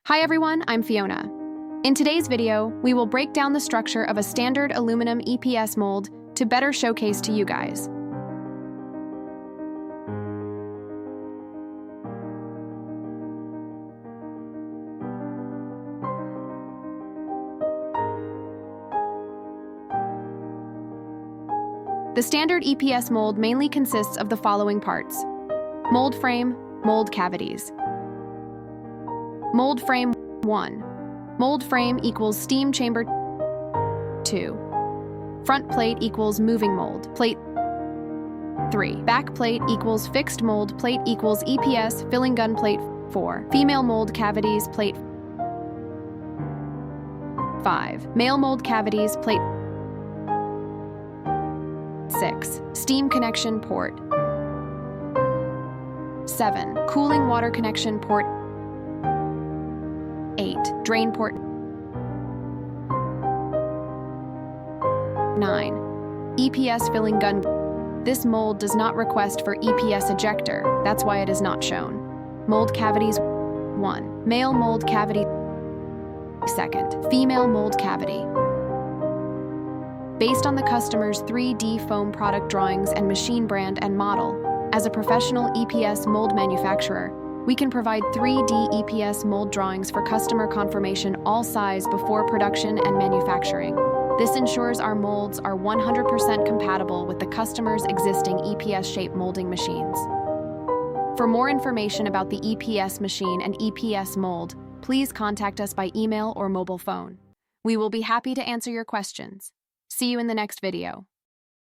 Hi everyone, I'm Fiona. In today's video, we will break down the structure of a standard aluminum EPS mold to better showcase to you guys. The standard EPS mold mainly consists of the following parts: mold frame, mold cavities. Mold frame 1. Mold frame equals steam chamber 2. Front plate equals moving mold, plate 3. Back plate equals fixed mold, plate equals EPS, filling gun plate 4. Female mold cavities, plate 5. Male mold cavities, plate 6. Steam connection port 7. Cooling water connection port 8. Drain port 9. EPS filling gun. This mold does not request for EPS ejector, that's why it is not shown. Mold cavities 1. Male mold cavity 2. Female mold cavity. Based on the customer's 3D foam product drawings and machine brand and model, as a professional EPS mold manufacturer, we can provide 3D EPS mold drawings for customer confirmation all size before production and manufacturing. This ensures our molds are 100% compatible with the customer's existing EPS shape molding machines. For more information about the EPS machine and EPS mold, please contact us by email or mobile phone. We will be happy to answer your questions. See you in the next video.